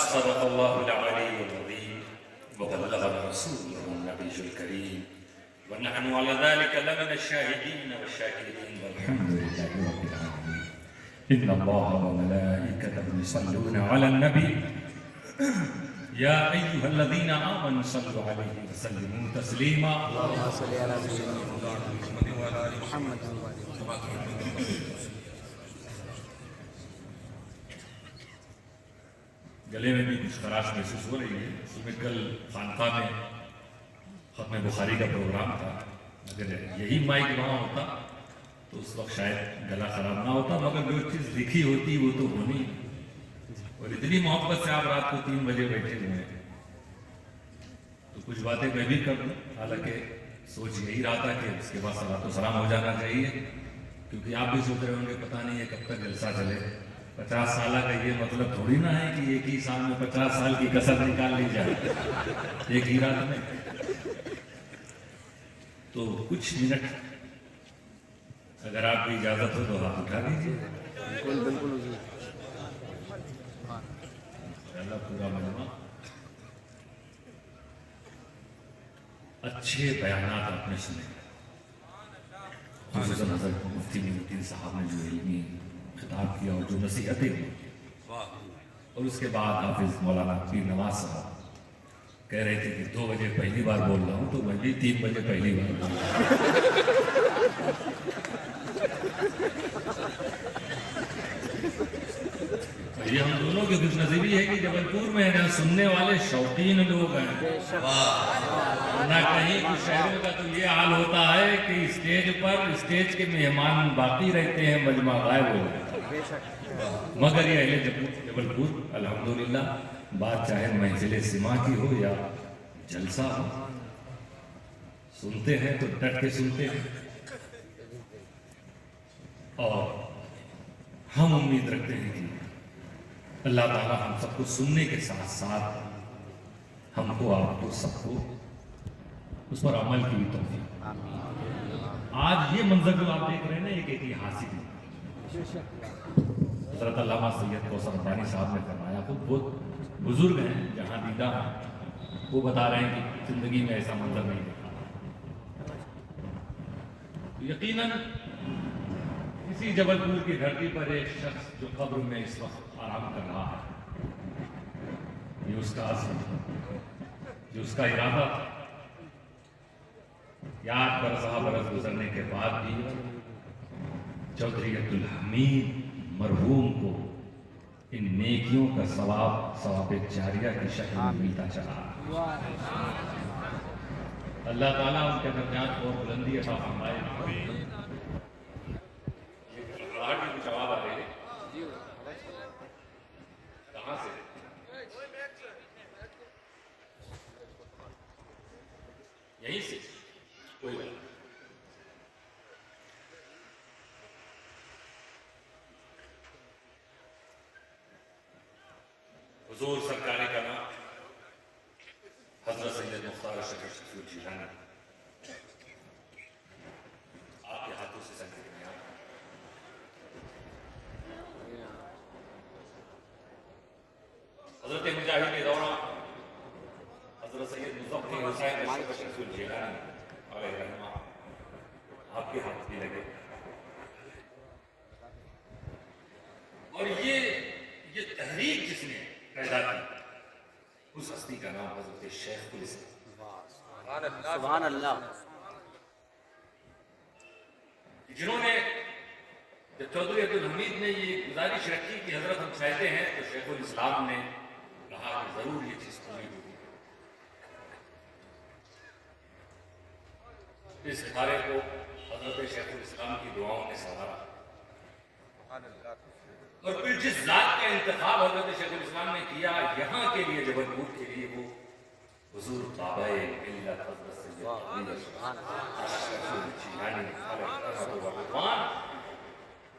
صدق الله العلي العظيم وبلغ رسوله النبي الكريم ونحن على ذلك لمن الشاهدين والشاكرين والحمد لله رب العالمين. إن الله وملائكته يصلون على النبي يا أيها الذين آمنوا صلوا عليه وسلموا تسليما. اللهم صل على سيدنا محمد وعلى آل محمد. گلے میں بھی کچھ خراش محسوس ہو رہی ہے. صبح کل خانقاہ میں ختم بخاری کا پروگرام تھا. اگر یہی مائک وہاں ہوتا تو اس وقت شاید گلا خراب نہ ہوتا, مگر جو چیز لکھی ہوتی وہ تو ہونی. اور اتنی محبت سے آپ رات کو 3 بجے بیٹھے ہوئے ہیں تو کچھ باتیں میں بھی کر دوں. حالانکہ سوچ یہی رہا تھا کہ اس کے بعد صلاۃ و سلام ہو جانا چاہیے, کیونکہ آپ بھی سوچ رہے ہوں گے پتہ نہیں ہے کب تک جلسہ چلے. 50 سالہ کا یہ مطلب تھوڑی نہ ہے کہ ایک ہی سال میں 50 سال کی کسر نکال لی جائے ایک ہی رات میں. تو کچھ منٹ اگر آپ کی اجازت ہو تو ہاتھ اٹھا دیجیے. بالکل اللہ پورا مجمع اچھے بیانات آپ نے سنے, خصوصاً حضرت مفتی نعیم صاحب نے جو علمی خطاب کیا اور جو نصیحتیں ہوئی, اور اس کے بعد حافظ مولانا پیر نواز صاحب کہہ رہے تھے کہ 2 بجے پہلی بار بول رہا ہوں تو میں بھی 3 بجے پہلی بار بول رہا ہوں. یہ ہم دونوں کی خوش نصیبی ہے کہ جبل پور میں نہ سننے والے شوقین لوگ ہیں, نہ کہیں کچھ شہروں کا تو یہ حال ہوتا ہے کہ اسٹیج کے مہمان باقی رہتے ہیں, مجمع غائب ہو جاتا ہے. مگر یہ اہل جبل پور الحمدللہ بات چاہے محفل سما کی ہو یا جلسہ ہو, سنتے ہیں تو ڈٹ کے سنتے ہیں. اور ہم امید رکھتے ہیں کہ اللہ تعالیٰ ہم سب کو سننے کے ساتھ ساتھ ہم کو, آپ کو, سب کو اس پر عمل کی بھی توفیق. آج یہ منظر جو آپ دیکھ رہے ہیں نا, ایک ایتہاسک ہے. حضرت علامہ سید کوثر ربانی صاحب نے فرمایا, وہ بہت بزرگ ہیں, جہاں دیدہ ہیں, وہ بتا رہے ہیں کہ زندگی میں ایسا منظر نہیں دیکھا. یقیناً کسی جبل پور کی دھرتی پر ایک شخص جو قبر میں اس وقت آرام کر رہا ہے, یہ اس کا عزم, جو اس کا ارادہ تھا. یاد برس گزرنے کے بعد بھی چودھری عبدالحمید مرحوم کو ان نیکیوں کا ثواب جاریہ کی شکل میں ملتا چلا. اللہ تعالیٰ ان کے درجات کو بلندی عطا فرمائے. جواب آ رہے ہیں کہاں سے؟ یہیں سے کوئی بات. حضور سرکاری کا نام حضرت سید مختار شفیع جیلانی, آپ کے ہاتھوں سے سنتے ہیں. حضرت مجاہد دورہ حضرت سید مظفر حسین شفیع جیلانی علیہ رحمہ, آپ کے ہاتھ بھی لگے. اور یہ تحریک جس نے پیدا کی, اس ہستی کا نام حضرت شیخ الاسلام. سبحان اللہ. جنہوں نے جب چودھری عبدالحمید نے یہ گزارش رکھی کہ حضرت ہم چاہتے ہیں, تو شیخ الاسلام نے کہا کہ ضرور یہ چیز پوری ہوگی. اس ستارے کو حضرت شیخ الاسلام کی دعاؤں نے سنوارا. اور پھر جس ذات کا انتخاب حضرت شیخ الاسلام نے کیا یہاں کے لیے, جبل پور کے لیے, وہ حضور بابا ملت حضرت سید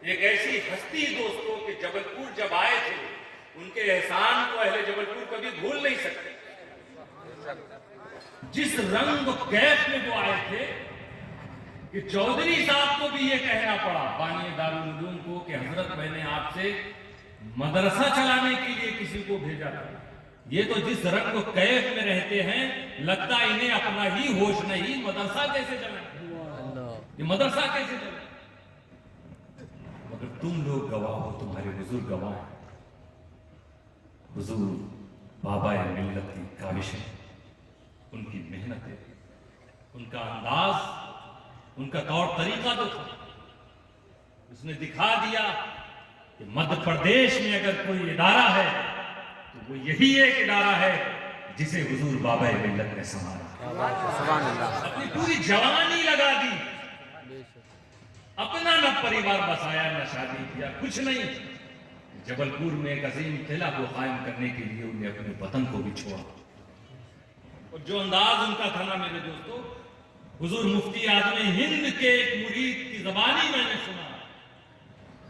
ایک ایسی ہستی دوستوں کہ جبل پور جب آئے تھے, ان کے احسان کو اہل جبل پور کبھی بھول نہیں سکتے. جس رنگ و کیف میں وہ آئے تھے کہ چودھری صاحب کو بھی یہ کہنا پڑا, بانی دارالعلوم کو, کہ حضرت میں نے آپ سے مدرسہ چلانے کے لیے کسی کو بھیجا تھا, یہ تو جس رنگ و کیف میں رہتے ہیں لگتا انہیں اپنا ہی ہوش نہیں، مدرسہ کیسے چلائیں، یہ مدرسہ کیسے چلائیں؟ مگر تم لوگ گواہ ہو، تمہارے بزرگ گواہ ہیں۔ حضور بابا ملت کی کاوشیں، ان کی محنتیں، ان کا انداز، ان کا طور طریقہ تو تھا، اس نے دکھا دیا کہ مدھیہ پردیش میں اگر کوئی ادارہ ہے تو وہ یہی ایک ادارہ ہے جسے حضور بابا ملت نے سنبھالا، سبحان اللہ۔ اپنی پوری جوانی لگا دی، اپنا نہ پریوار بسایا، نہ شادی کیا، کچھ نہیں، جبل پور میں ایک عظیم قلعہ کو قائم کرنے کے لیے انہیں اپنے وطن کو بھی چھوڑا۔ اور جو انداز ان کا تھا نا میرے دوستو، حضور مفتی اعظم ہند کے ایک مرید کی زبانی میں نے سنا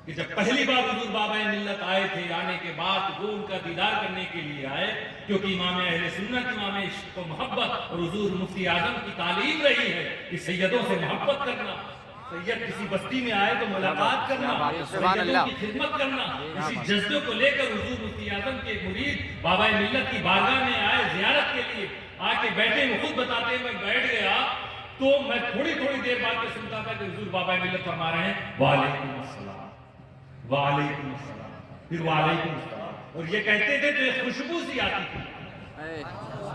کہ جب پہلی بار حضور بابا ملت آئے تھے، آنے کے بعد وہ ان کا دیدار کرنے کے لیے آئے، کیونکہ امام اہل سنت، امام عشق و محبت اور حضور مفتی اعظم کی تعلیم رہی ہے کہ سیدوں سے محبت کرنا، سید کسی بستی میں آئے تو ملاقات کرنا، سیدوں کی خدمت کرنا، اسی جذبے کو لے کر حضور مفتی اعظم کے مرید بابا ملت کی بارگاہ میں آئے زیارت کے لیے، آ کے بیٹھے، وہ خود بتاتے ہیں میں بیٹھ گیا تو میں تھوڑی دیر بعد میں سنتا تھا کہ حضور بابا ملت فرما رہے ہیں وعلیکم السلام، وعلیکم السلام، پھر وعلیکم السلام، اور یہ کہتے تھے تو ایک خوشبو سی آتی تھی۔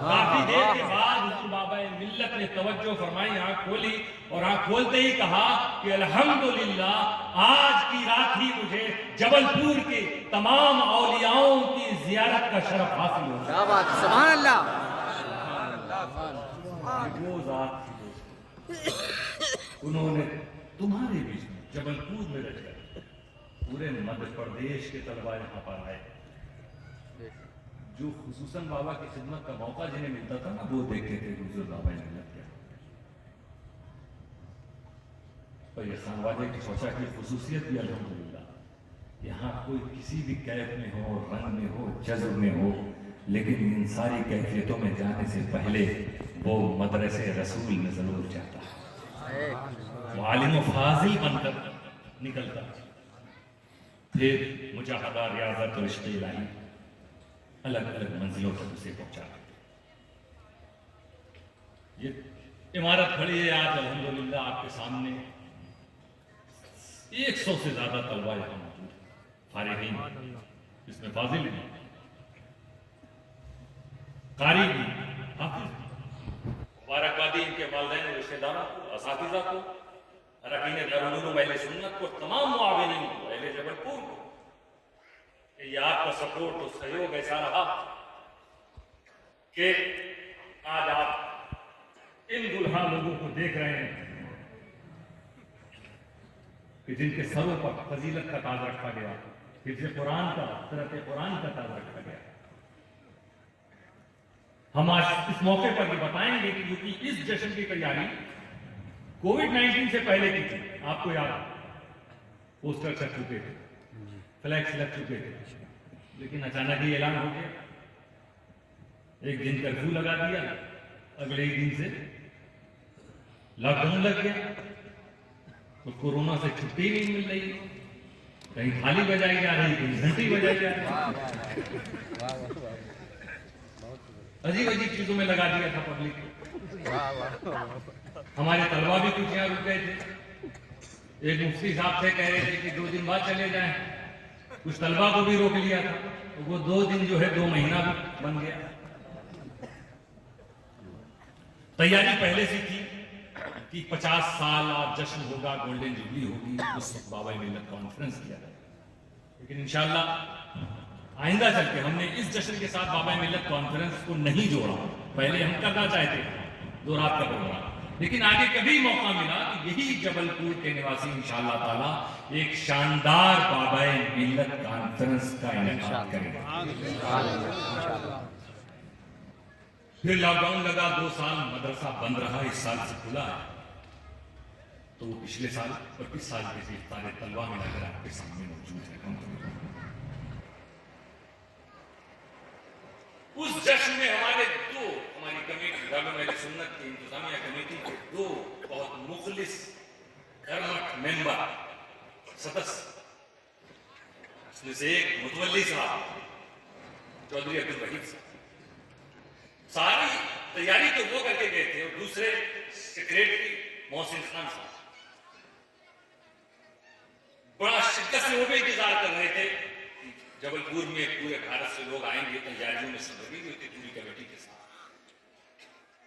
کافی دیر کے بعد حضور بابا ملت نے توجہ فرمائی، آنکھ کھولی، اور آنکھ کھولتے ہی کہا کہ الحمدللہ آج کی رات ہی مجھے جبل پور کے تمام اولیاءوں کی زیارت کا شرف حاصل ہوا۔ کیا بات، سبحان اللہ۔ وہ ذات تھی انہوں نے تمہارے بیچ میں جبل پور میں رہ کر پورے مدھیہ پردیش کے طلباء یہاں پر آئے، جو خصوصاً بابا کی خدمت کا موقع جنہیں ملتا تھا نا وہ دیکھتے تھے حضور بابا ملت کیا۔ اور یہ خانوادے کی سوچا کی خصوصیت بھی الحمدللہ، یہاں کوئی کسی بھی کیف میں ہو، رنگ میں ہو، جذب میں ہو، لیکن ان ساری کیفیتوں میں جانے سے پہلے وہ مدرسے رسول میں ضرور جاتا ہے، وہ عالم و فاضل بن کر نکلتا، پھر مجاہدہ، ریاضت اور عشق الہی الگ الگ منزلوں تک اسے پہنچا۔ یہ عمارت کھڑی ہے آج الحمدللہ آپ کے سامنے، 100 سے زیادہ طلباء یہاں موجود ہیں، فارغین، اس میں فاضل بھی، قاری بھی، حافظ بھی، مبارکبادی ان کے والدین اور رشتہ داروں کو، اساتذہ کو، اراکین دارالعلوم اہل سنت کو، تمام معاونین کو، اہل جبل پور کو، کہ یہ آپ کا سپورٹ اور سہیوگ ایسا رہا کہ آج آپ ان دلہا لوگوں کو دیکھ رہے ہیں کہ جن کے سروں پر فضیلت کا تاج رکھا گیا، حفظ قرآن کا، قرأت قرآن کا تاج رکھا گیا۔ ہم آج اس موقع پر یہ بتائیں گے کہ کیونکہ اس جشن کی تیاری کووڈ-19 سے پہلے کی تھی، آپ کو یاد پوسٹر چل چکے تھے، فلیکس لگ چکے تھے، لیکن اچانک ہی اعلان ہو گیا، ایک دن کرفیو لگا دیا، اگلے ہی دن سے لاک ڈاؤن لگ گیا، تو کورونا سے چھٹی نہیں مل رہی، کہیں تھالی بجائی جا رہی، کہیں گھنٹی بجائی جا رہی، عجیب عجیب چیزوں میں لگا دیا تھا پبلک کو۔ ہمارے طلباء بھی کچھ یہاں رک گئے تھے، ایک مفتی صاحب سے کہہ رہے تھے کہ 2 دن بعد چلے جائیں، کچھ طلباء کو بھی روک لیا تھا، تو وہ 2 دن جو ہے 2 مہینہ بھی بن گیا۔ تیاری پہلے سے تھی کہ 50 سال آج جشن ہوگا، گولڈن جوبلی ہوگی، اس وقت بابا ملت کانفرنس کیا ہے، لیکن انشاءاللہ آئندہ چل کے ہم نے اس جشن کے ساتھ بابا ملت کانفرنس کو نہیں جوڑا، پہلے ہم کرنا چاہتے تھے 2 رات کا پروگرام، لیکن آگے کبھی موقع ملا کہ یہی جبل پور کے نواسی انشاءاللہ تعالی ایک شاندار بابا ملت کانفرنس کا انعقاد کریں گے۔ پھر لاک ڈاؤن لگا، 2 سال مدرسہ بند رہا، اس سال سے کھلا ہے، تو وہ پچھلے سال اور اس سال کے سارے طلباء ملا کر آپ کے سامنے موجود ہے۔ اس جشن میں ہماری کمیٹی، علماء اہل سنت کی انتظامیہ کمیٹی کے 2 بہت مخلص کرمٹ ممبر سدسیہ، اس میں سے ایک متولی صاحب چودھری عبدالوحید صاحب، ساری تیاری تو وہ کر کے گئے تھے، اور دوسرے سیکریٹری محسن خان صاحب بڑا شدت سے وہ بھی انتظار کر رہے تھے کہ جبل پور میں پورے بھارت سے لوگ آئیں گے، تیاریوں میں سب لگی ہوئی تھی پوری کمیٹی کے ساتھ.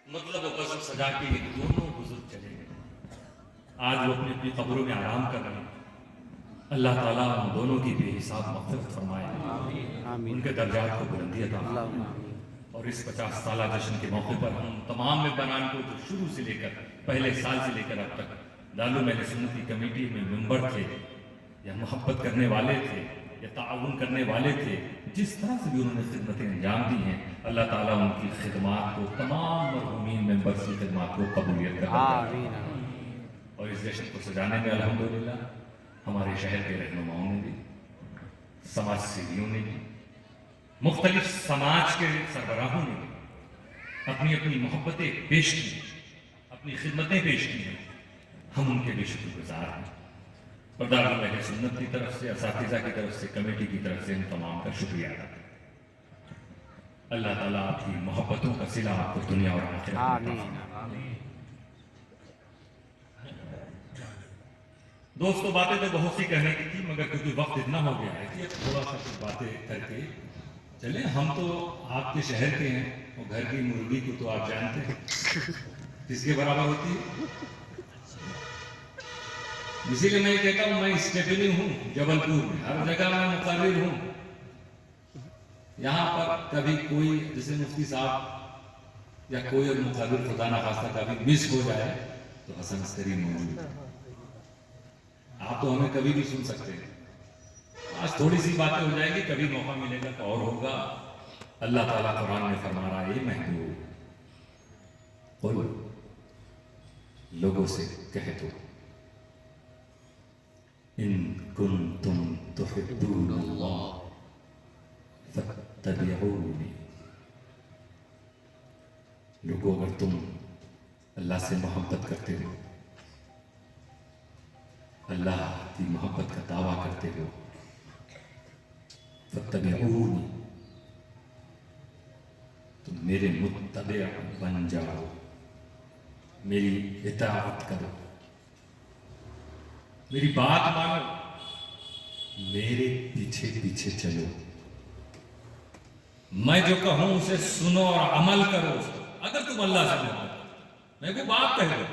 مطلب وہ غزل سجا کے یہ دونوں بزرگ چلے گئے. آج وہ اپنی اپنی قبروں میں آرام کر رہے ہیں. اللہ تعالیٰ ان دونوں کی بے حساب مغفرت فرمائے، ان کے درجات کو بلندی عطا فرمائے. اور اس 50 سالہ جشن کے موقع پر ہم تمام ممبران کو جو شروع سے لے کر پہلے سال سے لے کر اب تک دارالعلوم اہل سنت کی کمیٹی میں ممبر تھے، یا محبت کرنے والے تھے، یا تعاون کرنے والے تھے، جس طرح سے بھی انہوں نے خدمتیں انجام دی ہیں، اللہ تعالیٰ ان کی خدمات کو، تمام مرحومین ممبرز کی خدمات کو قبولیت کرے. اور اس جشن کو سجانے میں الحمدللہ ہمارے شہر کے رہنماؤں نے بھی، سماج سیویوں نے بھی، مختلف سماج کے سربراہوں نے بھی اپنی اپنی محبتیں پیش کی، اپنی خدمتیں پیش کی ہیں. ہم ان کے بے شکر گزار ہیں. اور دارالعلوم اہل سنت کی طرف سے، اساتذہ کی طرف سے، کمیٹی کی طرف سے ہم تمام کا شکریہ ادا کرتے ہیں. اللہ تعالیٰ آپ کی محبتوں کا صلہ آپ کو دنیا اور آخرت میں عطا فرمائے. دوستو باتیں تو بہت سی کہنے کی تھی، مگر کیونکہ وقت اتنا ہو گیا ہے کہ تھوڑا سا کچھ باتیں کر کے چلیں. ہم تو آپ کے شہر کے ہیں، اور گھر کی مرغی کو تو آپ جانتے ہیں کس کے برابر ہوتی ہے. اسی لیے میں کہتا ہوں میں اسٹیپنی ہوں جبل پور میں، ہر جگہ میں مقرر ہوں. یہاں پر کبھی کوئی جیسے مفتی صاحب یا کوئی اور مقرر خدا نخواستہ کبھی مس ہو جائے تو حسن عسکری موجود ہے. آپ تو ہمیں کبھی بھی سن سکتے ہیں. آج تھوڑی سی باتیں ہو جائیں گی، کبھی موقع ملے گا تو اور ہوگا. اللہ تعالیٰ قرآن میں فرما رہا ہے، محبوب قل لوگوں سے کہہ دو ان کنتم تحبون اللہ فاتبعونی. لوگوں اگر تم اللہ سے محبت کرتے ہو، اللہ کی محبت کا دعویٰ کرتے ہو، فاتبعونی تم میرے متبع بن جاؤ، میری اطاعت کرو، میری بات مانو، میرے پیچھے پیچھے چلو. میں جو کہوں اسے سنو اور عمل کرو. اگر تم اللہ سے محبت کرو، میں کو بات کہہ دو.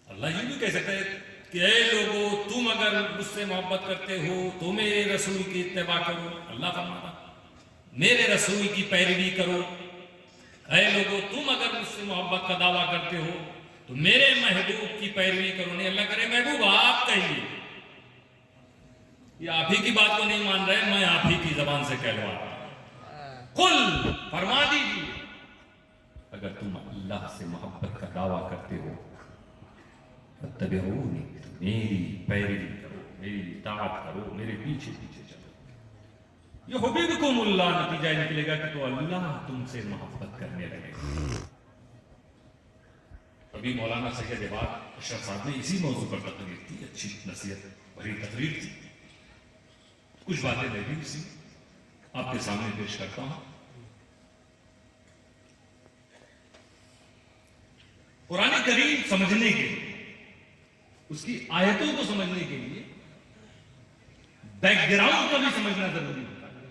اللہ یہ بھی کہہ سکتا ہے کہ اے لوگوں تم اگر مجھ سے محبت کرتے ہو تو میرے رسول کی اتباع کرو. اللہ فرماتا میرے رسول کی پیروی کرو. اے لوگوں تم اگر مجھ سے محبت کا دعویٰ کرتے ہو تو میرے محبوب کی پیروی کرو. نہیں اللہ کرے محبوب آپ کہیے، یہ آپ ہی کی بات کو نہیں مان رہے، میں آپ ہی کی زبان سے کہلوا رہا ہوں. قل فرما دیجیے اگر تم اللہ سے محبت کا دعویٰ کرتے ہو فاتبعونی میری پیروی کرو، میری اطاعت کرو، میرے پیچھے پیچھے چلو. یحببکم اللہ نتیجہ نکلے گا کہ تو اللہ تم سے محبت کرنے لگے گا. ابھی مولانا سید عباد اشرف صاحب نے اسی موضوع پر تقریر کی، اچھی نصیحت بھری تقریر تھی. کچھ باتیں میں بھی اسی آپ کے سامنے پیش کرتا ہوں. قرآن کریم سمجھنے کے لیے، اس کی آیتوں کو سمجھنے کے لیے بیک گراؤنڈ کا بھی سمجھنا ضروری ہوتا ہے.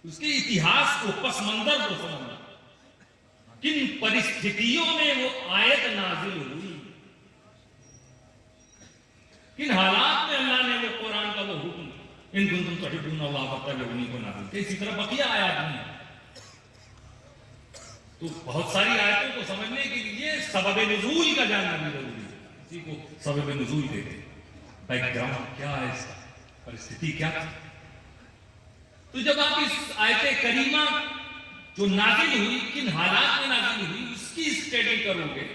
اس کے اتہاس کو، پس منظر کو سمجھنا، کن پرستھتیوں میں وہ آیت نازل ہوئی، کن حالات میں اللہ نے وہ قرآن کا وہ حکم ان کنتم تحبون اللہ فاتبعونی کو نازل کیا. اسی طرح بقیہ آیات میں تو بہت ساری آیتوں کو سمجھنے کے لیے سبب نزول کا جاننا بھی ضروری ہے. اسی کو سبب نزول کہتے ہیں. بیک گراؤنڈ کیا ہے اس کا، پرستھتی کیا تھی. تو جب آپ اس آیت کریمہ جو نازل ہوئی کن حالات میں نازل ہوئی اس کی اسٹڈی کرو گے،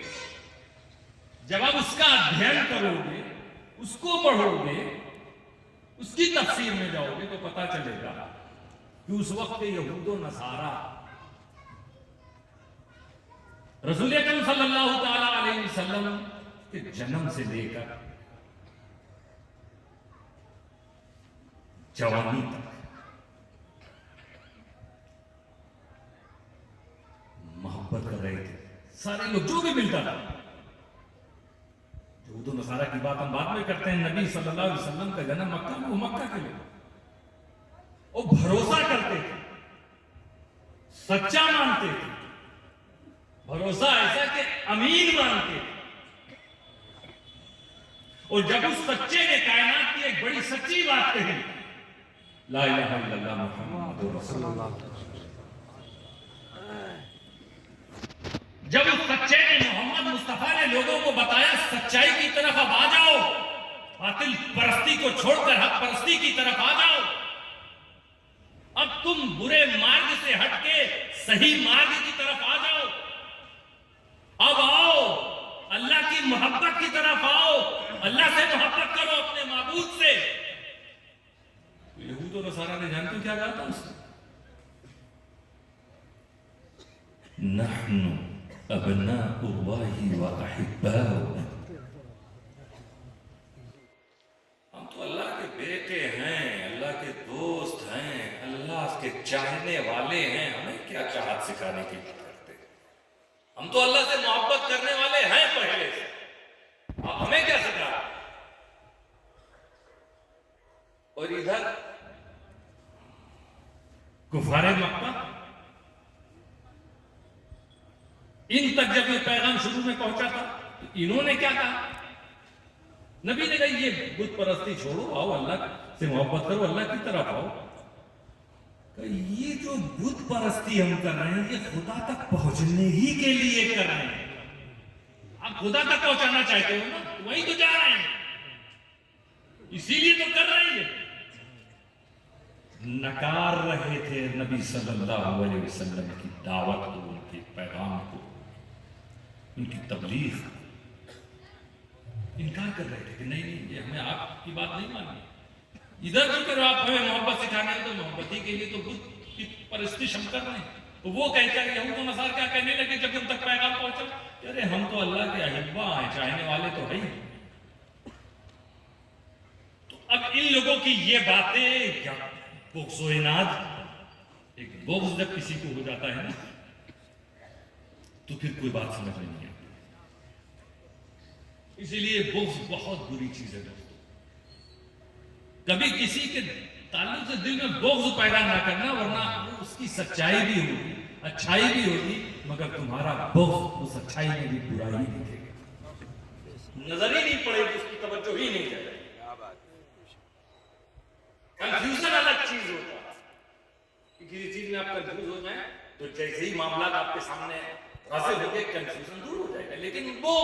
جب آپ اس کا ادھین کرو گے، اس کو پڑھو گے، اس کی تفسیر میں جاؤ گے تو پتا چلے گا کہ اس وقت کے یہود و نصارہ رسول اکرم صلی اللہ تعالی علیہ وسلم کے جنم سے لے کر جوانی تک سارے لوگ جو بھی ملتا تھا. یہود و نصارہ کی بات ہم بعد میں کرتے ہیں. نبی صلی اللہ علیہ وسلم کا جنم مکہ میں, وہ مکہ کے لوگ وہ بھروسہ کرتے تھے, سچا مانتے تھے, بھروسہ ایسا کہ امین مانتے تھے. اور جب اس سچے نے کائنات کی ایک بڑی سچی بات کہی, لا الہ الا اللہ محمد رسول اللہ, جب اس سچے نے محمد مصطفیٰ نے لوگوں کو بتایا سچائی کی طرف اب آ جاؤ, باطل پرستی کو چھوڑ کر حق پرستی کی طرف آ جاؤ, اب تم برے مارگ سے ہٹ کے صحیح مارگ کی طرف آ جاؤ, اب آؤ اللہ کی محبت کی طرف آؤ, اللہ سے محبت کرو اپنے معبود سے. یہود و نصارہ نے جانتے کیا کہا تھا اس نے؟ نحن ابناء اللہ و احباؤہ, ہم تو اللہ کے بیٹے ہیں, اللہ کے دوست ہیں, اللہ کے چاہنے والے ہیں. ہمیں کیا چاہت سکھانے کی بات کرتے ہیں؟ ہم تو اللہ سے محبت کرنے والے ہیں پہلے سے, اب ہمیں کیا سکھا؟ اور ادھر کفار مکہ, ان تک جب یہ پیغام شروع میں پہنچا تھا تو انہوں نے کیا کہا؟ نبی نے کہا یہ بت پرستی چھوڑو, آؤ اللہ سے محبت کرو, اللہ کی طرف آؤ. کہ یہ جو بت پرستی ہم کر رہے ہیں یہ خدا تک پہنچنے ہی کے لیے کر رہے ہیں. آپ خدا تک پہنچانا چاہتے ہو نا, وہی تو جا رہے ہیں, اسی لیے تو کر رہے ہیں. نکار رہے تھے نبی صلی اللہ علیہ وسلم کی دعوت کو, ان کے پیغام کو, ان کی تبلیغ. انکار کر رہے تھے کہ نہیں یہ ہمیں آپ کی بات نہیں ماننی. ادھر جو کرو آپ ہمیں محبت سکھانے ہیں تو محبت ہی کے لیے تو بت کی پرستش ہم کر رہے ہیں. تو وہ کہتا ہے یہود و نصارہ کیا کہنے لگے جب ان تک پیغام پہنچا؟ ارے ہم تو اللہ کے احبا ہیں, چاہنے والے تو ہیں. تو اب ان لوگوں کی یہ باتیں کیا بغض و عناد, ایک بغض جب کسی کو ہو جاتا ہے نا تو پھر کوئی بات سمجھ میں نہیں آتی. اسی لیے بغض بہت بری چیز ہے دوستو. کبھی کسی کے تعلق سے دل میں بغض پیدا نہ کرنا, ورنہ اس کی سچائی بھی ہوگی, اچھائی بھی ہوگی, مگر تمہارا بغض اس اچھائی میں بھی برائی ہی دکھے گا, نظر ہی نہیں پڑے گی, اس کی توجہ ہی نہیں جائے گی. کنفیوژن الگ چیز ہوتا ہے. کسی چیز میں آپ کنفیوز ہو جائیں تو جیسے ہی معاملات آپ کے سامنے واضح ہو گئے کنفیوژن دور ہو جائے گا. لیکن وہ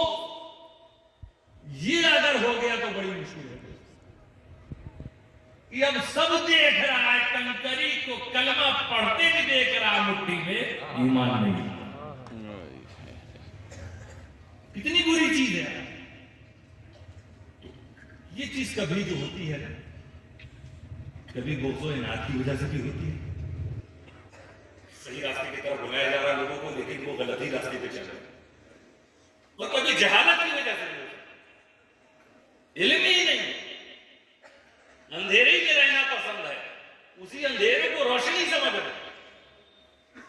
یہ اگر ہو گیا تو بڑی مشکل ہے کہ اب سب دیکھ رہا ہے, کنکری کو کلمہ پڑھتے بھی دیکھ رہا, مٹھی میں ایمان نہیں. کتنی بری چیز ہے. یہ چیز کبھی جو ہوتی ہے کبھی بغض و عناد کی وجہ سے بھی ہوتی ہے. صحیح راستے کی طرف بلایا جا رہا ہے لوگوں کو, لیکن وہ غلط ہی راستے پہ چل رہے ہیں. اور کبھی جہالت کی وجہ سے بھی ہوتی ہے, علم ہی نہیں, اندھیرے میں رہنا پسند ہے, اسی اندھیرے کو روشنی سمجھ رہے,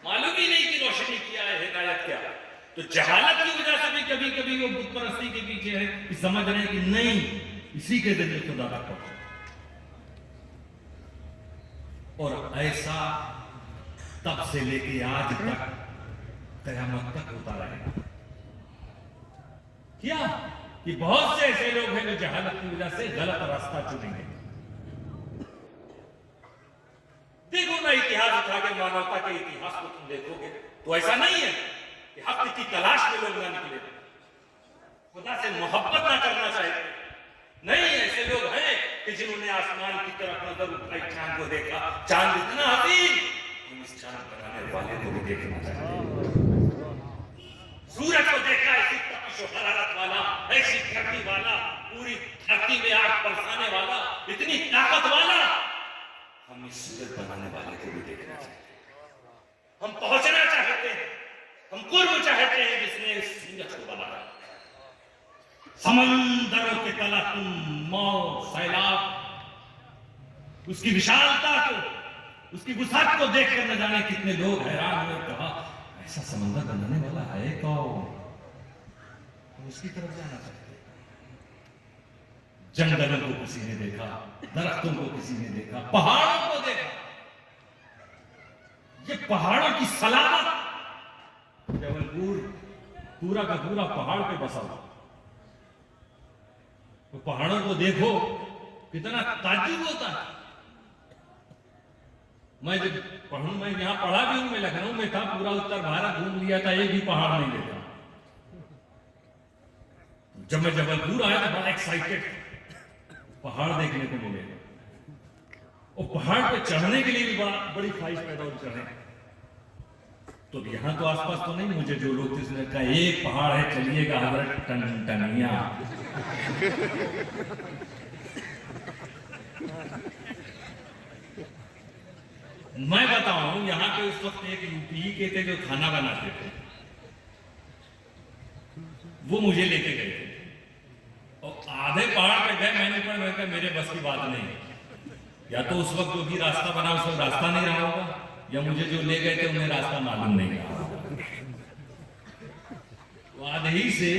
معلوم ہی نہیں کہ روشنی کیا ہے, ہدایت کیا ہے. تو جہالت کی وجہ سے بھی کبھی کبھی وہ بت پرستی کے پیچھے ہے کہ سمجھ رہے ہیں کہ نہیں اسی کے ذریعے خدا تک پہنچے. اور ایسا تب سے لے کے آج تک قیامت تک ہوتا رہے گا. کیا کہ بہت سے ایسے لوگ ہیں جو جہالت کی وجہ سے غلط راستہ چنیں گے. دیکھو نا اتہاس اٹھا کے مانوتا کے اتہاس کو تم دیکھو گے تو ایسا نہیں ہے کہ حق کی تلاش میں لوگ نہ نکلے, خدا سے محبت نہ کرنا چاہتے. نہیں, ایسے لوگ ہیں کہ جنہوں نے آسمان کی طرف نظر اٹھائی, چاند کو دیکھا, چاند اتنا حسین, ہم اس چاند بنانے والے کو بھی دیکھنا چاہتے ہیں. سورج کو دیکھا, ایسی تپش و حرارت والا, ایسی گرمی والا, پوری دھرتی میں آگ برسانے والا, اتنی طاقت والا, ہم اس سورج بنانے والے کو بھی دیکھنا چاہتے ہیں. ہم پہنچنا چاہتے ہیں, ہم قرب چاہتے ہیں جس نے اس سورج کو بنایا. سمندروں کے تلا تم موج سیلاب, اس کی وشالتا کو, اس کی وسعت کو دیکھ کر نہ جانے کتنے لوگ حیران ہوئے. کہا ایسا سمندر بنانے والا ہے کون؟ تو اس کی طرف جانا چاہتے ہیں۔ جنگلوں کو کسی نے دیکھا، درختوں کو کسی نے دیکھا، پہاڑوں کو دیکھا۔ یہ پہاڑوں کی سلامت، جبل پور پورا کا پورا پہاڑ پہ بسا ہوا۔ تو پہاڑوں کو دیکھو کتنا تعجب ہوتا ہے۔ میں جب پڑھوں، میں یہاں پڑھا بھی ہوں، میں لکھنؤ میں تھا، پورا اتر بھارت گھوم لیا تھا، ایک بھی پہاڑ نہیں دیکھا۔ جب میں جبل پور آیا تو بڑا ایکسائٹیڈ، پہاڑ دیکھنے کو ملے، اور پہاڑ پہ چڑھنے کے لیے بھی بڑی خواہش پیدا ہو چڑھے۔ تو یہاں تو آس پاس تو نہیں، مجھے جو لوگ تھے اس نے کہا ایک پہاڑ ہے چلیے گا حضرت ٹنٹنیا۔ میں بتاؤں یہاں پہ اس وقت ایک یوپی کے تھے جو کھانا بناتے تھے، وہ مجھے لے کے گئے تھے، اور آدھے پہاڑ پہ گئے، میں نے کہا میرے بس کی بات نہیں، یا تو اس وقت جو بھی راستہ بنا اس وقت راستہ نہیں رہا ہوگا، یا مجھے جو لے گئے تھے انہیں راستہ معلوم نہیں رہا ہوگا۔ تو آدھے ہی سے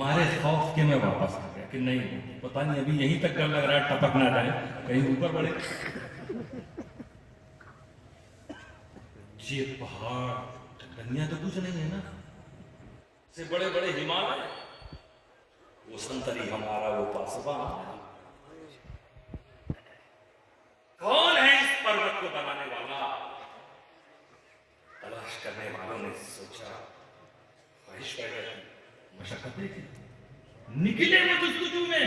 مارے خوف کے میں واپس آ گیا کہ نہیں، پتہ نہیں ابھی یہیں تک ڈر لگ رہا ہے ٹپک نہ جائے، کہیں اوپر بڑھے۔ یہ پہاڑ دنیا تو کچھ نہیں ہے نا، سے بڑے بڑے ہمالیہ، وہ سنتری ہمارا وہ پاسبان، کون ہے اس پروت کو بنانے والا؟ تلاش کرنے والوں نے سوچا، خواہش پیدا کی، مشقت دیکھی، نکلے وہ جستجو میں،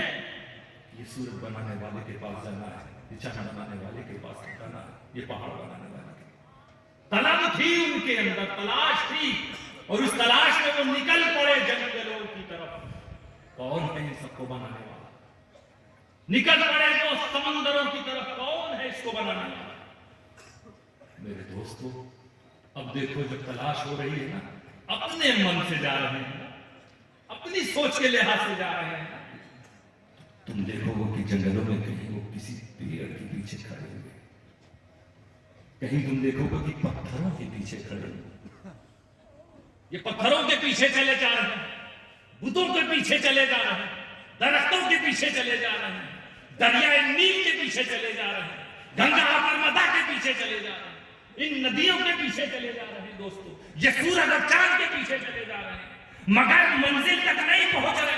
یہ سورج بنانے والے کے پاس جانا ہے، یہ چاند بنانے والے کے پاس جانا ہے، یہ پہاڑ بنانے والے کے پاس۔ طلب تھی ان کے اندر، تلاش تھی، اور اس تلاش میں وہ نکل پڑے جنگلوں کی طرف۔ کون ہے ان سب کو بنانے والا؟ نکل پڑے وہ سمندروں کی طرف، کون ہے اس کو بنانے والا؟ میرے دوستو، اب دیکھو جب تلاش ہو رہی ہے نا، اپنے من سے جا رہے ہیں، اپنی سوچ کے لحاظ سے جا رہے ہیں، تم دیکھو وہ کہ جنگلوں میں کہیں وہ کسی پیڑ کے پیچھے کھڑے ہوئے، کہیں تم دیکھو گے کہ پتھروں کے پیچھے کھڑے ہوئے، یہ پتھروں کے پیچھے چلے جا رہے ہیں، بتوں کے پیچھے چلے جا رہے ہیں، درختوں کے پیچھے چلے جا رہے ہیں، دریائے نیل کے پیچھے چلے جا رہے ہیں، گنگا اور نرمدا کے پیچھے چلے جا رہے ہیں، ان ندیوں کے پیچھے چلے جا رہے ہیں دوستو، یہ سورج اور چاند کے پیچھے چلے جا رہے ہیں، مگر منزل تک نہیں پہنچ رہے۔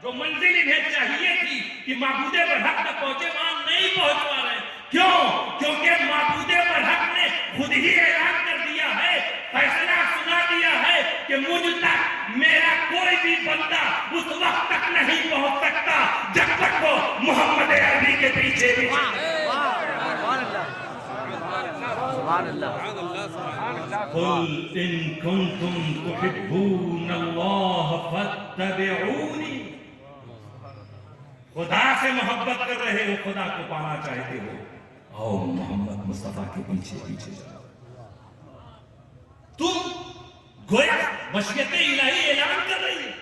جو منزل انہیں چاہیے تھی کہ معبود برحق تک پہنچے، وہاں نہیں پہنچ پا رہے۔ کیوں؟ کیونکہ معبود برحق نے خود ہی اعلان کر دیا ہے، فیصلہ سنا دیا ہے کہ مجھ تک میرا کوئی بھی بندہ اس وقت تک نہیں پہنچ سکتا جب تک وہ محمد عربی کے پیچھے بھی۔ قل ان کنتم تحبون اللہ فاتبعونی، خدا سے محبت کر رہے ہو، خدا کو پانا چاہتے ہو، آؤ محمد مصطفیٰ کے پیچھے پیچھے جاؤ۔ تم گویا مشیت الہی اعلان کر رہی ہے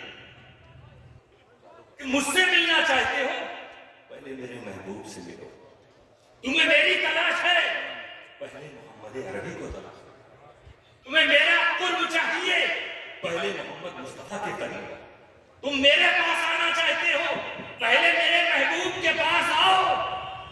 کہ مجھ سے ملنا چاہتے ہو، پہلے میرے محبوب سے ملو۔ تمہیں میری تلاش ہے، پہلے محمد عربی کو تلاش کرو۔ تمہیں میرا قرب چاہیے، پہلے محمد مصطفیٰ کے قریب۔ تم میرے پاس آنا چاہتے ہو، پہلے میرے محبوب کے پاس آؤ،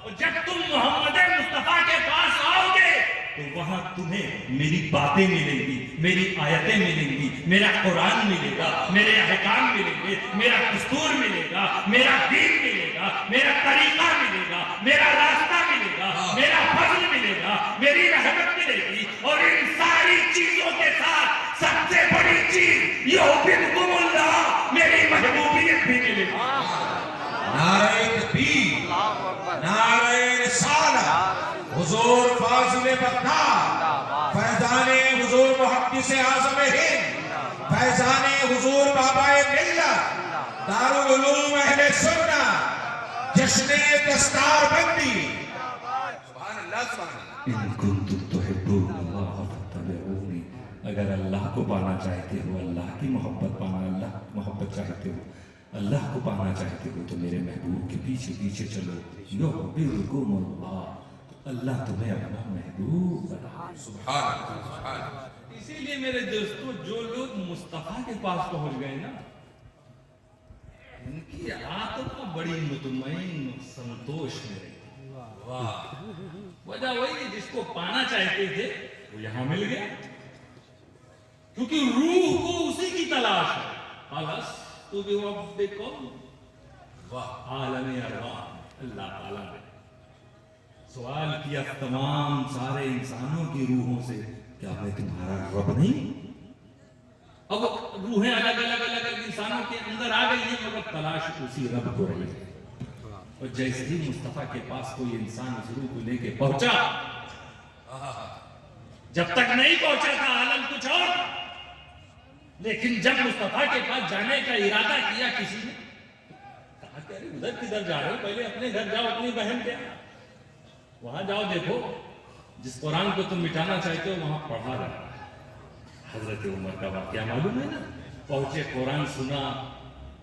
اور جب تم محمد مصطفیٰ کے پاس آؤ گے تو وہاں تمہیں میری باتیں ملیں گی، میری آیتیں ملیں گی، میرا قرآن ملے گا، میرے احکام ملیں گے، میرا دستور ملے گا، میرا دین ملے گا، میرا طریقہ ملے گا، میرا راستہ ملے گا، میرا فضل ملے گا، میری رحمت ملے گی، اور ان ساری چیزوں کے ساتھ سب سے بڑی چیز یحببکم اللہ، میری محبوبیت بھی ملے گی۔ نعرہ تکبیر، نعرہ رسالہ، حضور فاضل بغداد، فیضان حضور محدث اعظم ہند، فیضان حضور بابائے ملت، دارالعلوم اہل سنت، جشن دستار بندی۔ سبحان اللہ، سبحان اللہ۔ ان کنتم تحبون اللہ فاتبعونی، اگر اللہ کو پانا چاہتے ہو، اللہ کی محبت پانا، اللہ کی محبت چاہتے ہو، اللہ کو پانا چاہتے ہو تو میرے محبوب کے پیچھے پیچھے چلو۔ یحببکم اللہ، اللہ تمہیں اپنا محبوب بنا۔ سبحان اللہ، سبحان اللہ۔ اسی لیے میرے دوستو، جو لوگ مصطفیٰ کے پاس پہنچ گئے نا، ان کی آتما بڑی مطمئن سنتوش میں رہتی. واہ. وجہ وہی جس کو پانا چاہتے تھے وہ یہاں مل گیا کیونکہ روح کو اسی کی تلاش ہے. الستو بربکم. واہ. عالم ارواح اللہ تعالیٰ نے سوال کیا تمام سارے انسانوں کی روحوں سے, کیا میں تمہارا رب نہیں؟ اب روحیں الگ الگ انسانوں کے اندر آ گئی ہیں مگر تلاش اسی رب کو رہی ہے. اور جیسے ہی مصطفیٰ کے پاس کوئی انسان اس روح کو لے کے پہنچا, جب تک نہیں پہنچا تھا عالم کچھ اور تھا, لیکن جب مصطفیٰ کے پاس جانے کا ارادہ کیا کسی نے کہا کہ ارے ادھر کدھر جا رہے ہو, پہلے اپنے گھر جاؤ, اپنی بہن کے وہاں جاؤ, دیکھو جس قرآن کو تم مٹانا چاہتے ہو وہاں پڑھا رہا ہے. حضرت عمر کا واقعہ معلوم ہے نا, پہنچے قرآن سنا,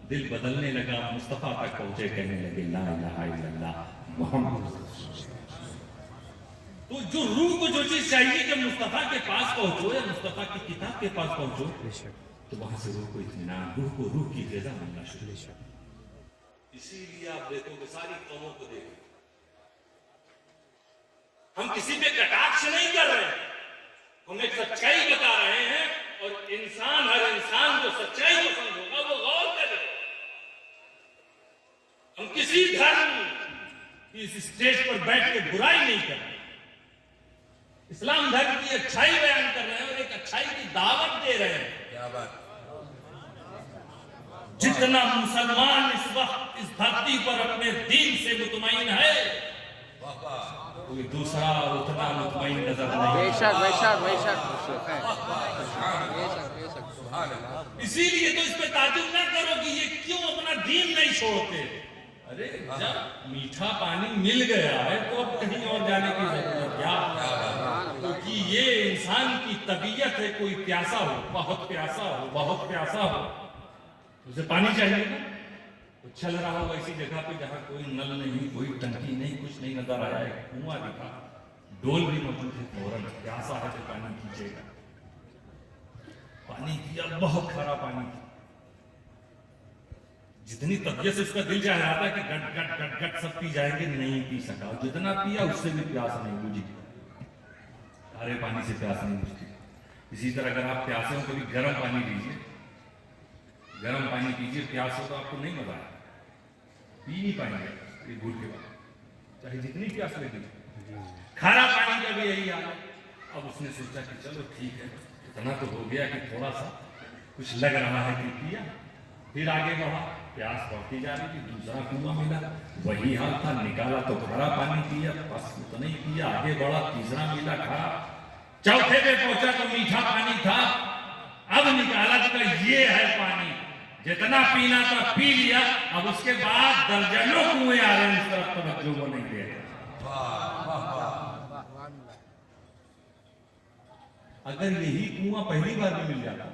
دل بدلنے لگا, مصطفیٰ تک پہنچے, کہنے لگے لا الہ الا اللہ محمد. تو جو روح کو جو چیز چاہیے کہ مصطفیٰ کے پاس پہنچو یا مصطفیٰ کی کتاب کے پاس پہنچو, تو وہاں سے روح کو اطمینان, روح کی غذا ملنا شروع. اسی لیے آپ دیکھو کہ ساری قوموں کو دیکھو, ہم کسی پہ کٹاکش نہیں کر رہے ہیں, ہم ایک سچائی بتا رہے ہیں, اور انسان, ہر انسان جو سچائی کو سمجھوگا وہ غور کرے. ہم کسی دھرم کی اس اسٹیج پر بیٹھ کے برائی نہیں کر رہے, اسلام دھرم کی اچھائی بیان کر رہے ہیں اور ایک اچھائی کی دعوت دے رہے ہیں. کیا بات. جتنا مسلمان اس وقت اس دھرتی پر اپنے دین سے مطمئن ہے, کوئی دوسرا اتنا مطمئن نظر نہیں. بے شک بے شک بے شک. اسی لیے تو اس پہ تعجب نہ کرو کہ یہ کیوں اپنا دین نہیں چھوڑتے. ارے جب میٹھا پانی مل گیا ہے تو اب کہیں اور جانے کی ضرورت کیا؟ کیونکہ یہ انسان کی طبیعت ہے, کوئی پیاسا ہو, بہت پیاسا ہو, اسے پانی چاہیے نا. چل رہا ہو ایسی جگہ پہ جہاں کوئی نل نہیں, کوئی ٹنکی نہیں, کچھ نہیں نظر آیا ہے, کنواں دکھا, ڈول بھی موجود ہے, فوراً پیاسا ہے تو پانی کیجیے گا. پانی کیا, بہت کھارا پانی تھا, جتنی طبیعت سے اس کا دل چاہ رہا تھا کہ گٹ گٹ گٹ گٹ سب پی جائیں گے, نہیں پی سکا. جتنا پیا اس سے بھی پیاس نہیں بجھی, کھارے پانی سے پیاس نہیں بجھتی. اسی طرح اگر آپ پیاسے ہو کبھی گرم پانی لیجیے, گرم پانی پیجیے, پیاس ہو تو آپ کو نہیں مزہ آئے, پی نہیں پائیں گے ایک گھوٹ کے بعد, چاہے جتنی پیاس لگے. کھارا پانی کا بھی یہی حال ہے. اب اس نے سوچا کہ چلو ٹھیک ہے, اتنا تو ہو گیا کہ تھوڑا سا کچھ لگ رہا ہے کہ پیا. پھر آگے بڑھا, پیاس بڑھتی جا رہی تھی, دوسرا کنواں ملا, وہی حال تھا, نکالا تو کھارا پانی پیا, بس اتنا ہی پیا. آگے بڑھا, تیسرا ملا, کھارا. چوتھے پہ پہنچا تو میٹھا پانی تھا, اب نکالا تو یہ ہے پانی, جتنا پینا تھا پی لیا. اب اس کے بعد درجنوں کنویں آ رہے ہیں, اس طرف توجہ وہ نہیں دے رہے. اگر یہی کنواں پہلی بار میں مل جاتا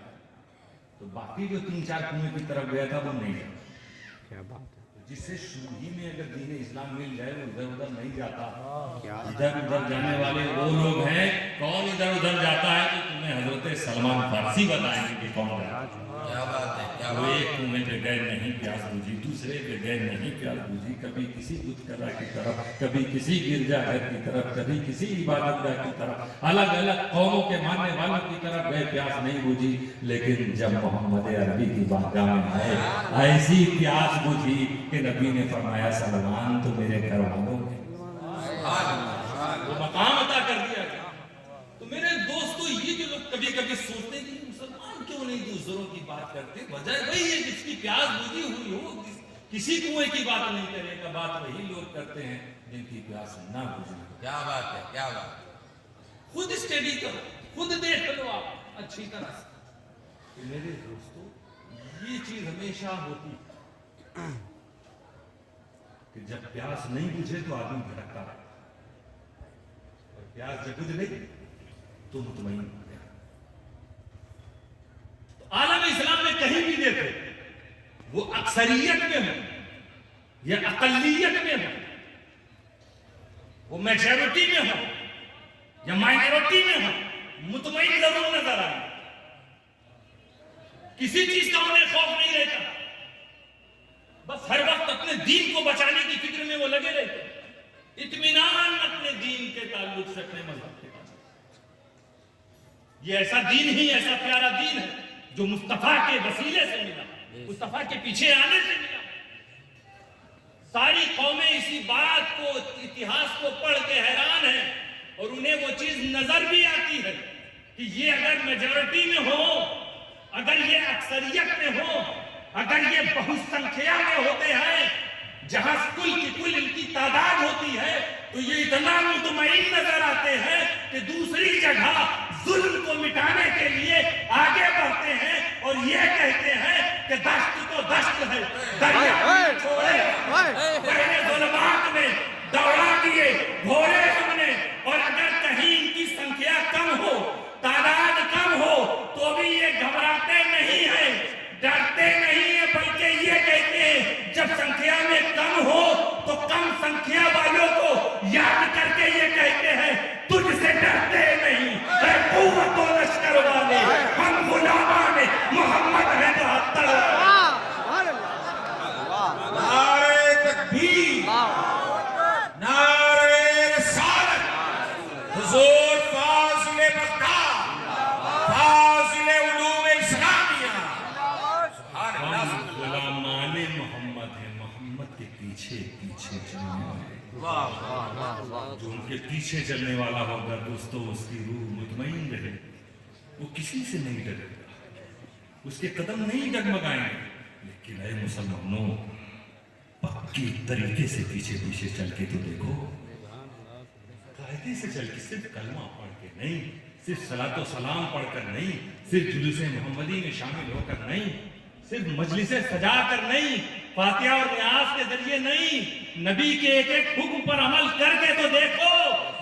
تو باقی جو 3-4 کنویں کی طرف گیا تھا وہ نہیں جاتا. کیا بات ہے. جس سے شروع ہی میں اگر دین اسلام مل جائے وہ ادھر ادھر نہیں جاتا. ادھر ادھر جانے والے وہ لوگ ہیں, کون ادھر ادھر جاتا ہے تو تمہیں حضرت سلمان فارسی بتائیں گے کہ کون جاتا ہے. کیا بات ہے, کیا وہ ایک کنویں پہ گئے نہیں پیاس بجھی, دوسرے پہ گئے نہیں پیاس بجھی, کبھی کسی بت خدا کی طرف, کبھی کسی گرجا گھر کی طرف, کبھی کسی عبادت گاہ کی طرف, الگ الگ قوموں کے ماننے والوں کی طرف گئے, پیاس نہیں بجھی. لیکن جب محمد عربی کی بارگاہ میں آئے, ایسی پیاس بجھی کہ نبی نے فرمایا سلمان تو میرے گھر والوں میں وہ مقام عطا کر دیا. تو میرے دوستو, یہ جو لوگ کبھی کبھی سوچتے ہیں کہ مسلمان کیوں نہیں دوسروں کی بات کرتے, وجہ وہی ہے جس کی پیاس بجھی ہوئی ہو, کسی کنویں کی بات نہیں کرے گا. بات وہی لوگ کرتے ہیں جن کی پیاس نہ بجھی. کیا بات ہے, کیا بات ہے. خود اسٹڈی کرو, خود دیکھ لو آپ اچھی طرح سے کہ میرے دوستو یہ چیز ہمیشہ ہوتی کہ جب پیاس نہیں بجھے تو آدمی بھٹکتا رہتا, اور پیاس جب بجھ گئی تو مطمئن ہو گیا. تو عالم اسلام میں کہیں بھی دیکھو, وہ اکثریت میں ہو یا اقلیت میں ہو, وہ میجورٹی میں ہو یا مائنورٹی میں ہو, مطمئن ضرور نظر آئے. کسی چیز کا انہیں خوف نہیں رہتا, بس ہر وقت اپنے دین کو بچانے کی فکر میں وہ لگے رہتے ہیں، اطمینان اپنے دین کے تعلق سے اپنے مذہب کے تعلق سے۔ یہ ایسا دین ہی ایسا پیارا دین ہے جو مصطفیٰ کے وسیلے سے ملا، مصطفیٰ کے پیچھے آنے سے ملا۔ ساری قومیں اسی بات کو، اتہاس کو پڑھ کے حیران ہیں، اور انہیں وہ چیز نظر بھی آتی ہے کہ یہ اگر میجورٹی میں ہو، اگر یہ اکثریت میں ہو، اگر یہ بہت سنکھیا میں ہوتے ہیں، جہاں کل کی کل ان کی تعداد ہوتی ہے، تو یہ اتنا مطمئن نظر آتے ہیں کہ دوسری جگہ ظلم کو مٹانے کے لیے آگے بڑھتے ہیں اور یہ کہتے ہیں کہ دشت تو دشت ہے، دریا بھی چھوڑے، بڑے ظلمات میں دوڑا دیے گھوڑے ہم نے، اور اگر کہیں ان کی سنکھیا کم ہو، تعداد کم ہو، تو بھی یہ گھبراتے نہیں ہیں، ڈرتے نہیں ہیں، بلکہ یہ کہتے ہیں جب سنکھیا میں کم ہو تو کم سنکھیا والوں کو یاد کر کے یہ کہتے ہیں تجھ سے ڈرتے نہیں، اے قوت و لشکر والے، ہم غلامان محمد ہیں بہتر۔ نعرہ تکبیر، نعرہ رسالت، حضور فاضل مکہ، فاضل علوم اسلامیہ، سبحان اللہ۔ ہم غلامان محمد ہیں، محمد کے پیچھے پیچھے چلنے والے، جو ان کے پیچھے چلنے والا ہوگا دوستو، اس کی روح مطمئن رہے، وہ کسی سے نہیں ڈرے گا، اس کے قدم نہیں ڈگمگائیں گے۔ لیکن اے مسلمانوں، پکی طریقے سے پیچھے پیچھے چل کے تو دیکھو، قاعدے سے چل کے، صرف کلمہ پڑھ کے نہیں، صرف صلاۃ و سلام پڑھ کر نہیں، صرف جلوس محمدی میں شامل ہو کر نہیں، صرف مجلسیں سجا کر نہیں، فاتحہ اور نیاز کے ذریعے نہیں، نبی کے ایک ایک حکم پر عمل کر کے تو دیکھو،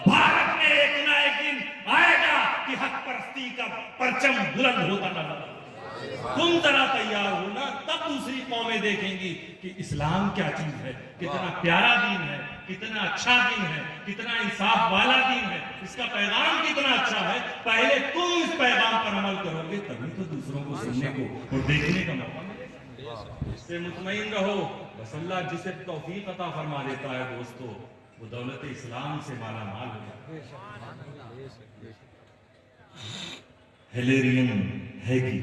بھارت میں ایک نہ ایک دن آئے گا کہ حق پرستی کا پرچم بلند ہوتا نظر آئے گا۔ تم ذرا تیار ہونا، تب دوسری قومیں دیکھیں گی کہ اسلام کیا چیز ہے، کتنا پیارا دین ہے، کتنا اچھا دین ہے، کتنا انصاف والا دین ہے، اس کا پیغام کتنا اچھا ہے۔ پہلے تم اس پیغام پر عمل کرو گے تبھی تو دوسروں کو سننے کو اور دیکھنے کا موقع ملے گا۔ اس سے مطمئن رہو، بس اللہ جسے توفیق عطا فرما دیتا ہے دوستو، وہ دولت اسلام سے مالا مال ہو جاتا ہے۔ ہیلیرین ہیگی،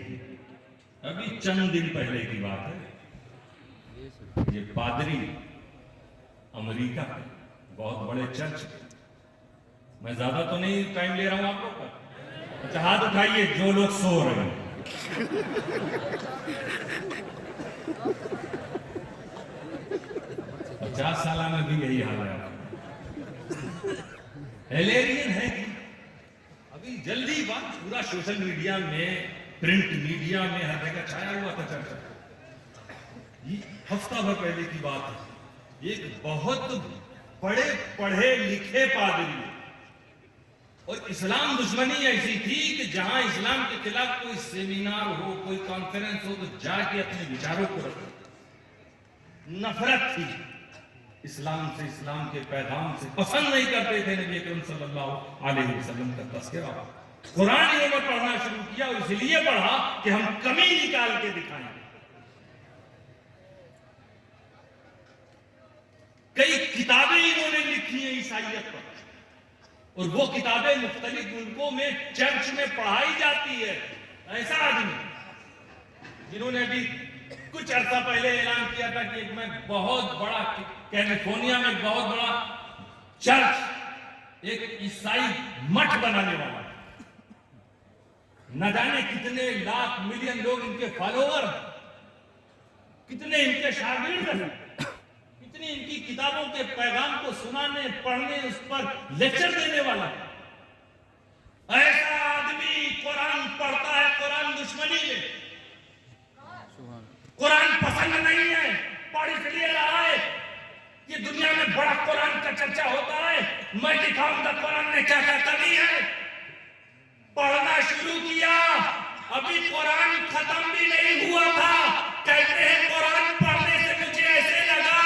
ابھی چند دن پہلے کی بات ہے، یہ پادری امریکہ کے بہت بڑے چرچ کے، میں زیادہ تو نہیں ٹائم لے رہا ہوں آپ لوگ کا، اچھا ہاتھ اٹھائیے جو لوگ سو رہے ہیں۔ 50 سالہ میں بھی یہی حال ہے۔ ہیلیرین ہے کہ ابھی جلدی بات پورا سوشل میڈیا میں، پرنٹ میڈیا میں ہر جگہ چھایا ہوا تھا چرچا۔ یہ ہفتہ بھر پہلے کی بات ہے، ایک بہت بڑے پڑھے لکھے پادری، اور اسلام دشمنی ایسی تھی کہ جہاں اسلام کے خلاف کوئی سیمینار ہو، کوئی کانفرنس ہو، تو جا کے اپنے وچاروں کو رکھو۔ نفرت تھی اسلام سے، اسلام کے پیغام سے، پسند نہیں کرتے تھے نبی اکرم صلی اللہ علیہ وسلم کا تذکرہ۔ قرآن انہوں نے پڑھنا شروع کیا، اور اس لیے پڑھا کہ ہم کمی نکال کے دکھائیں۔ کئی کتابیں انہوں نے لکھی ہیں عیسائیت پر، اور وہ کتابیں مختلف ملکوں میں چرچ میں پڑھائی جاتی ہے۔ ایسا آدمی جنہوں نے ابھی کچھ عرصہ پہلے اعلان کیا تھا کہ میں بہت بڑا، کیلیفورنیا میں بہت بڑا چرچ، ایک عیسائی مٹھ بنانے والا، نہ جانے کتنے لاکھ ملین لوگ ان کے فالوور، کتنے ان کے شاگرد ہیں، کتنی ان کی کتابوں کے پیغام کو سنانے، پڑھنے، اس پر لیکچر دینے والا۔ ایسا آدمی قرآن پڑھتا ہے قرآن دشمنی میں، قرآن پسند نہیں ہے، پڑھ اس لیے رہا ہے یہ دنیا میں بڑا قرآن کا چرچا ہوتا ہے، میں دکھاؤں گا قرآن نے کیا کیا کمی ہے۔ پڑھنا شروع کیا، ابھی قرآن ختم بھی نہیں ہوا تھا، کہتے ہیں قرآن پڑھنے سے مجھے ایسے لگا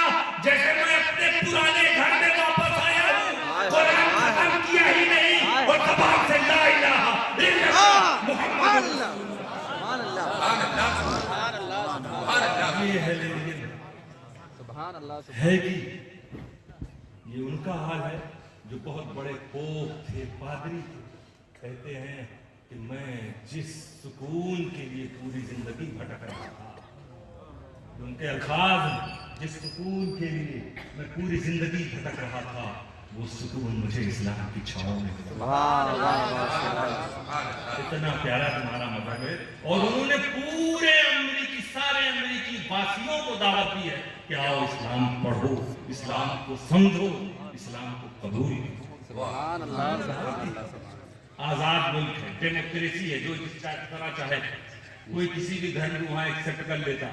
جیسے میں اپنے پرانے گھر میں واپس آیا ہوں۔ قرآن ختم کیا ہی نہیں، اور زبان سے لا الہ الا اللہ محمد رسول اللہ۔ یہ ہے لیکن ہے کہ یہ ان کا حال ہے جو بہت بڑے پوپ تھے، پادری تھے، کہتے ہیں کہ میں جس سکون کے لیے پوری زندگی بھٹک رہا تھا، ان کے الفاظ ہیں، جس سکون کے لیے میں پوری زندگی بھٹک رہا تھا، وہ سکون مجھے اسلام کی چھاؤں میں ملا۔ اتنا پیارا تمہارا مذہب ہے، اور انہوں نے پورے امریکی، سارے امریکی واسیوں کو دعوت دی ہے کہ آؤ اسلام پڑھو، اسلام کو سمجھو، اسلام کو قبول کرو۔ آزاد ملک ہے، ڈیموکریسی ہے، جو جس طرح چاہے کوئی کسی بھی دھرم کو وہاں ایکسپٹ کر لیتا،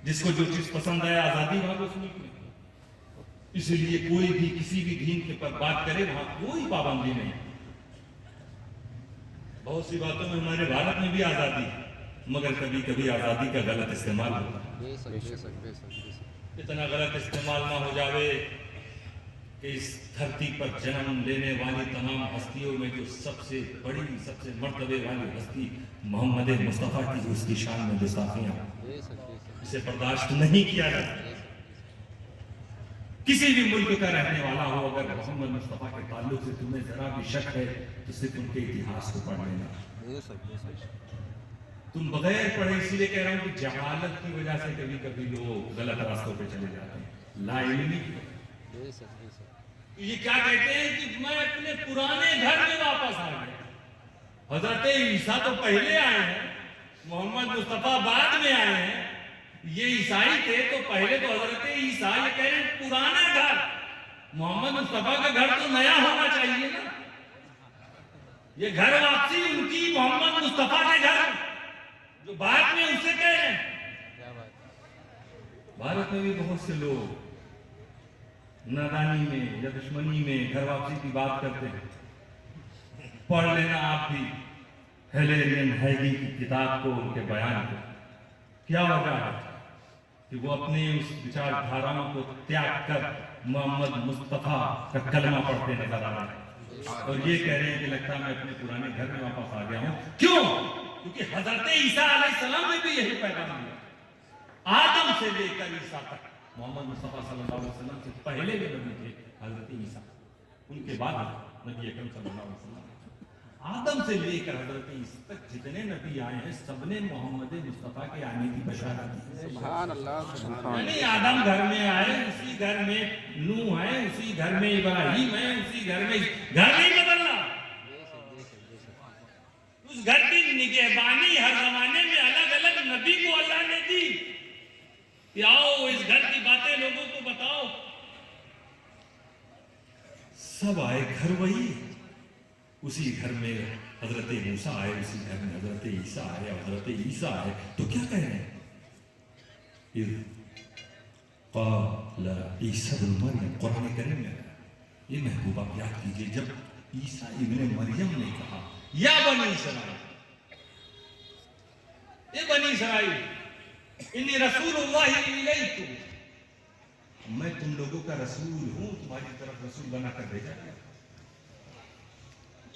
جس کو جو چیز پسند ہے، آزادی وہاں اس ملک میں۔ اس لیے کوئی بھی کسی بھی دین کے پر بات کرے وہاں کوئی پابندی نہیں۔ بہت سی باتوں میں ہمارے بھارت میں بھی آزادی ہے، مگر کبھی کبھی آزادی کا غلط استعمال ہوتا ہے۔ اتنا غلط استعمال نہ ہو جاوے کہ اس دھرتی پر جنم لینے والی تمام ہستیوں میں جو سب سے بڑی، سب سے مرتبے والی ہستی محمد مصطفیٰ کی، اس کی شان میں گستاخیاں، اسے برداشت نہیں کیا جاتا۔ کسی بھی ملک کا رہنے والا ہو، اگر محمد مصطفیٰ کے تعلق سے تمہیں ذرا بھی شک ہے تو صرف ان کے اتہاس کو پڑھ لینا۔ تم بغیر پڑھے، اسی لیے کہہ رہا ہوں کہ جہالت کی وجہ سے کبھی کبھی لوگ غلط راستوں پہ چلے جاتے ہیں، لا علمی۔ یہ کیا کہتے ہیں کہ میں اپنے پرانے گھر میں واپس آ گیا۔ حضرت عیسیٰ تو پہلے آئے ہیں، محمد مصطفیٰ بعد میں آئے ہیں۔ یہ عیسائی تھے تو پہلے تو حضرت عیسیٰ، یہ کہہ رہے ہیں پرانا گھر، محمد مصطفیٰ کا گھر تو نیا ہونا چاہیے نا۔ یہ گھر واپسی ان کی محمد مصطفیٰ کے گھر جو بعد میں اسے کہہ رہے ہیں۔ بھارت میں بھی بہت سے لوگ نادانی میں یا دشمنی میں گھر واپسی کی بات کرتے ہیں۔ پڑھ لینا آپ بھی ہیلیرین ہیگی کی کتاب کو، ان کے بیان کو۔ کیا وجہ ہے کہ وہ اپنے اس وچار دھاراؤں کو تیاگ کر محمد مصطفیٰ کا کلمہ پڑھتے نظر آ رہے ہیں، اور یہ کہہ رہے ہیں کہ لگتا ہے میں اپنے پرانے گھر میں واپس آ گیا ہوں۔ کیوں؟ کیونکہ حضرت عیسیٰ علیہ السلام نے بھی یہی پیغام دیا۔ آدم سے لے کر عیسیٰ تک محمد مصطفیٰ صلی اللہ علیہ وسلم سے پہلے بھی نبی تھے حضرت عیسیٰ، ان کے بعد نبی اکرم صلی اللہ علیہ وسلم۔ آدم سے لے کر حضرت عیسیٰ تک جتنے نبی آئے ہیں، سب نے محمد مصطفیٰ کے آنے کی بشارت دی۔ سبحان اللہ۔ یعنی آدم گھر میں آئے، اسی گھر میں نوح ہے، اسی گھر میں ابراہیم ہے، اسی گھر میں، گھر نہیں بدلنا۔ اس گھر کی نگہبانی ہر زمانے میں الگ الگ نبی کو اللہ نے دی کہ آؤ اس گھر کی باتیں لوگوں کو بتاؤ۔ سب آئے، گھر وہی، اسی گھر میں حضرت موسیٰ آئے، اسی گھر میں حضرت عیسیٰ آئے، حضرت عیسیٰ آئے تو کیا کہہ رہے ہیں؟ قال عیسیٰ ابن مریم، قرآن کریم میں یہ محبوبہ یاد کیجئے، جب عیسیٰ ابن مریم نے کہا یا بنی اسرائیل، اے بنی اسرائیل انی رسول اللہ الیکم، میں تم لوگوں کا رسول ہوں، تمہاری طرف رسول بنا کر بھیجا گیا،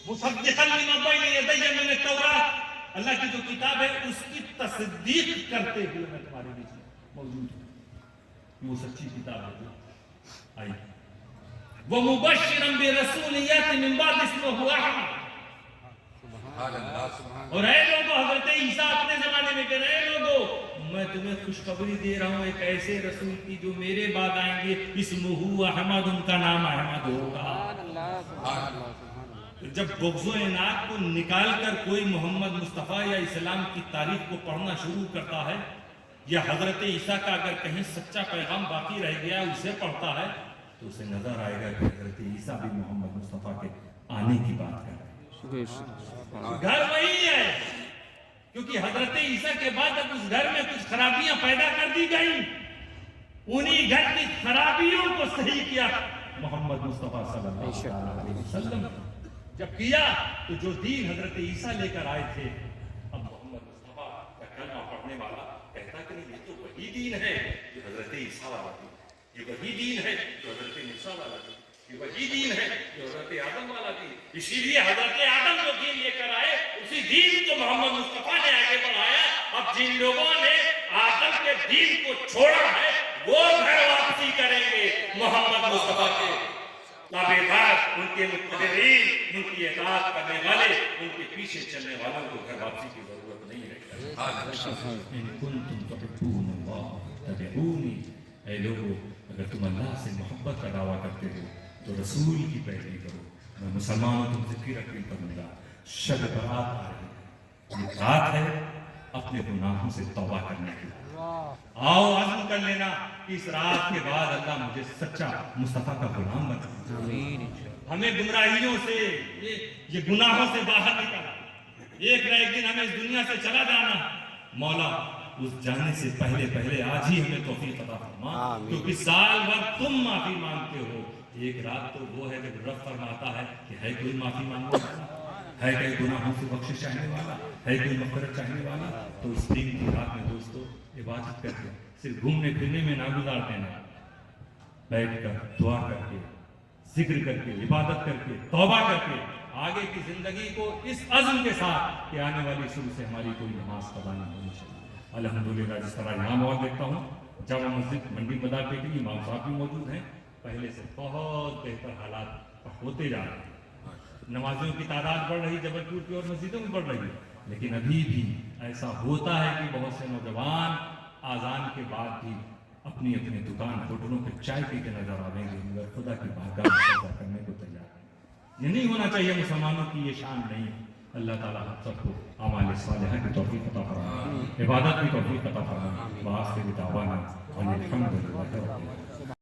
مصدقا لما بین یدی من التوراۃ، اللہ کی جو کتاب ہے اس کی تصدیق کرتے ہوئے میں تمہارے بیچ میں موجود ہوں، وہ سچی کتاب ہے جو آئی، ومبشرا برسول یأتی من بعد اسمہ احمد، اور اے لوگو، حضرت عیسیٰ اپنے زمانے میں کہہ رہے ہیں، اے لوگو میں تمہیں خوشخبری دے رہا ہوں ایک ایسے رسول کی جو میرے بعد آئیں گے، اسمہ احمد، ان کا نام احمد ہوگا۔ جب بغض و عناد کو نکال کر کوئی محمد مصطفیٰ یا اسلام کی تاریخ کو پڑھنا شروع کرتا ہے، یا حضرت عیسیٰ کا اگر کہیں سچا پیغام باقی رہ گیا اسے پڑھتا ہے، تو اسے نظر آئے گا کہ حضرت عیسیٰ بھی محمد مصطفیٰ کے آنے کی بات کر رہے ہیں۔ گھر وہی ہے، کیونکہ حضرت عیسیٰ کے بعد اب اس گھر میں کچھ خرابیاں پیدا کر دی گئیں، انہی گھر کی خرابیوں کو صحیح کیا محمد مصطفیٰ صلی اللہ علیہ وسلم۔ جب کیا تو جو دین حضرت عیسیٰ لے کر آئے تھے، اب محمد مصطفیٰ کا کلمہ پڑھنے والا کہتا کہ نہیں، یہ تو وہی دین ہے جو حضرت عیسیٰ والا تھی، یہ وہی دین ہے جو حضرت موسیٰ والا تھی، یہ وہی دین ہے جو حضرت آدم والا تھی۔ اسی لیے حضرت آدم جو دین لے کر آئے، اسی دین کو محمد مصطفیٰ نے آگے بڑھایا۔ اب جن لوگوں نے آدم کے دین کو چھوڑا ہے وہ گھر واپسی کریں گے محمد مصطفیٰ کے تابعدار، ان کے متبعین، ان کی اطاعت کرنے والے، ان کے پیچھے چلنے والوں کو گھر واپسی کی ضرورت نہیں ہے۔ ان کنتم تحبون اللہ فاتبعونی، اے لوگو اگر تم اللہ سے محبت کا دعویٰ کرتے ہو تو رسول کی پیروی کرو۔ میں مسلمانوں تم سے پھر اپیل کروں گا، شب برات آ رہی ہے، یہ رات ہے اپنے گناہوں سے توبہ کرنے کی۔ آؤ عزم کر لینا کہ اس رات کے بعد اللہ مجھے سچا مصطفیٰ کا غلام بنا، ہمیں گمراہیوں سے یہ گناہوں سے باہر نکالا۔ ایک نہ ایک دن ہمیں اس دنیا سے چلا جانا، مولا اس جانے سے پہلے پہلے آج ہی ہمیں توفیق عطا فرما، کیونکہ سال بھر تم معافی مانگتے ہو، ایک رات تو وہ ہے جب رب فرماتا ہے کہ ہے کوئی معافی مانگنے والا، ہے کوئی گناہوں سے بخشش چاہنے والا، ہے کوئی مغفرت چاہنے والا۔ تو اس دن کی رات میں دوستو عبادت کر کے صرف گھومنے پھرنے میں نہ گزار دینا، بیٹھ کر دعا کر کے، ذکر کر کے، عبادت کر کے، توبہ کر کے آگے کی زندگی کو اس عزم کے ساتھ کہ آنے والی صبح سے ہماری کوئی نماز قضا نہیں ہونی چاہیے۔ الحمدللہ جس طرح یہاں مواد دیکھتا ہوں، جامع مسجد منڈی بازار پہ بھی امام صاحب بھی موجود ہیں، پہلے سے بہت بہتر حالات ہوتے جا رہے ہیں، نمازیوں کی تعداد بڑھ رہی، جبل پور کی اور مسجدوں میں بڑھ رہی ہے، لیکن ابھی بھی ایسا ہوتا ہے کہ بہت سے نوجوان آذان کے بعد بھی اپنی اپنی دکان ہوٹلوں پہ چائے پی کے نظر آئیں گے، مگر خدا کی بارگاہ میں سجدہ کرنے کو تیار ہیں۔ یہ نہیں ہونا چاہیے، مسلمانوں کی یہ شان نہیں ہے۔ اللہ تعالیٰ ہم سب کو اعمال صالحہ کی توفیق عطا فرمائے، عبادت کی توفیق عطا فرمائے۔ وآخر دعوانا ان الحمد للہ رب العالمین۔